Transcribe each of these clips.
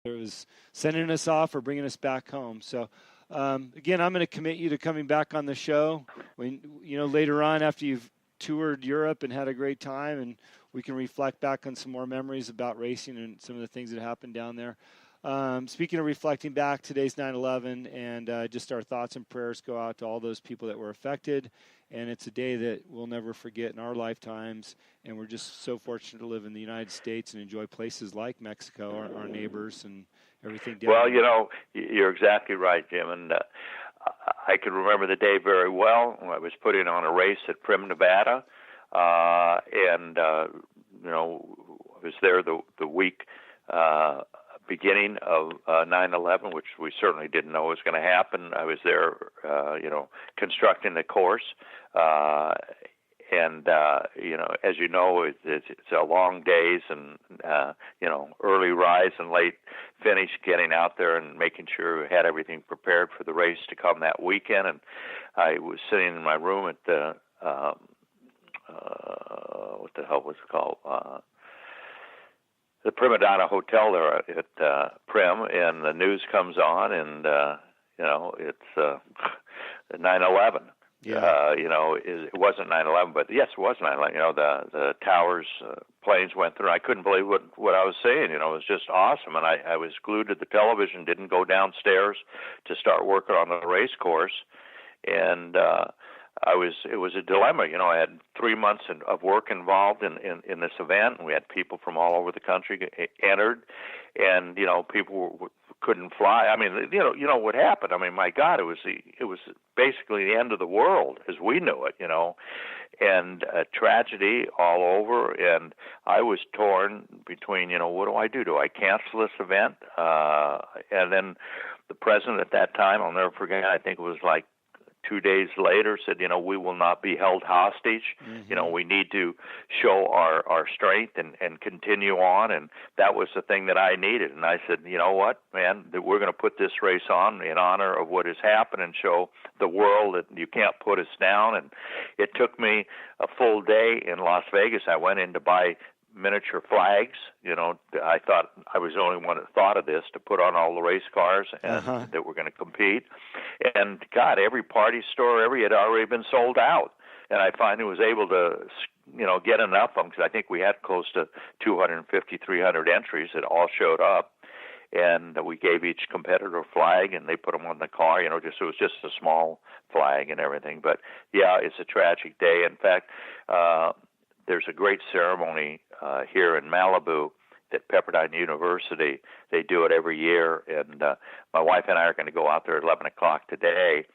it was sending us off or bringing us back home. So, again, I'm going to commit you to coming back on the show when, later on after you've toured Europe and had a great time, and we can reflect back on some more memories about racing and some of the things that happened down there. Speaking of reflecting back, today's 9/11, and just our thoughts and prayers go out to all those people that were affected. And it's a day that we'll never forget in our lifetimes. And we're just so fortunate to live in the United States and enjoy places like Mexico, our neighbors, and everything down there. Well, you're exactly right, Jim. And I can remember the day very well. I was putting on a race at Prim, Nevada. And I was there the week beginning of 9/11, which we certainly didn't know was going to happen. I was there, constructing the course. And as you know, it's a long days and, early rise and late finish, getting out there and making sure we had everything prepared for the race to come that weekend. And I was sitting in my room at the, what the hell was it called? The Prima Donna Hotel there at Prim, and the news comes on, and, it's 9/11. Yeah. It wasn't 9/11, but yes, it was 9/11. The towers, planes went through. I couldn't believe what I was seeing. It was just awesome. And I was glued to the television, didn't go downstairs to start working on the race course. And it was a dilemma. I had 3 months of work involved in this event, and we had people from all over the country entered, and people couldn't fly. I mean, what happened. I mean, my God, it was basically the end of the world as we knew it. And tragedy all over. And I was torn between, what do I do? Do I cancel this event? And then the president at that time, I'll never forget. I think it was like 2 days later, said, we will not be held hostage. Mm-hmm. We need to show our strength and continue on. And that was the thing that I needed. And I said, you know what, man, we're going to put this race on in honor of what has happened and show the world that you can't put us down. And it took me a full day in Las Vegas. I went in to buy miniature flags. I thought I was the only one that thought of this, to put on all the race cars and that were going to compete. And God, every party store, had already been sold out. And I finally was able to, get enough of them, because I think we had close to 250, 300 entries that all showed up. And we gave each competitor a flag, and they put them on the car. It was just a small flag and everything. But yeah, it's a tragic day. In fact, there's a great ceremony here in Malibu at Pepperdine University. They do it every year, and my wife and I are going to go out there at 11 o'clock today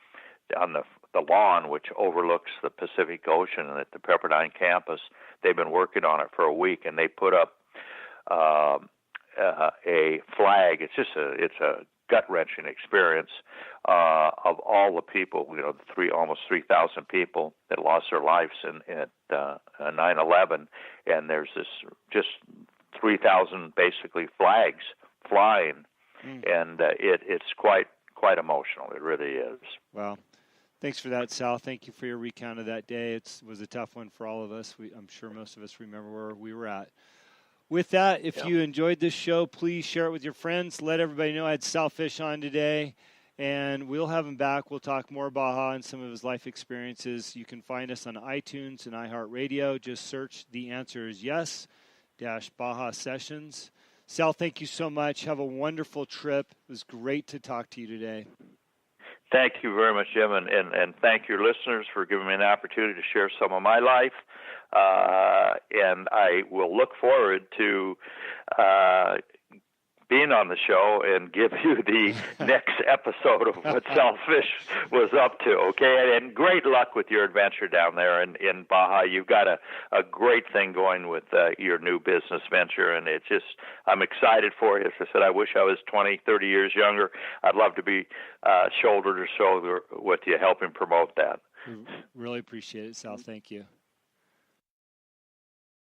on the lawn, which overlooks the Pacific Ocean at the Pepperdine campus. They've been working on it for a week, and they put up a flag. It's a gut-wrenching experience of all the people, almost 3,000 people that lost their lives at 9/11, and there's this just 3,000 basically flags flying, and it's quite emotional. It really is. Wow. Thanks for that, Sal. Thank you for your recount of that day. It was a tough one for all of us. I'm sure most of us remember where we were at. With that, if you enjoyed this show, please share it with your friends. Let everybody know I had Sal Fish on today, and we'll have him back. We'll talk more Baja and some of his life experiences. You can find us on iTunes and iHeartRadio. Just search The Answer Is Yes - Baja Sessions. Sal, thank you so much. Have a wonderful trip. It was great to talk to you today. Thank you very much, Jim, and thank your listeners for giving me an opportunity to share some of my life. And I will look forward to being on the show and give you the next episode of what Sal Fish was up to, okay? And great luck with your adventure down there in Baja. You've got a great thing going with your new business venture, and I'm excited for you. As I said, I wish I was 20, 30 years younger. I'd love to be shoulder to shoulder with you, helping promote that. We really appreciate it, Sal. Thank you.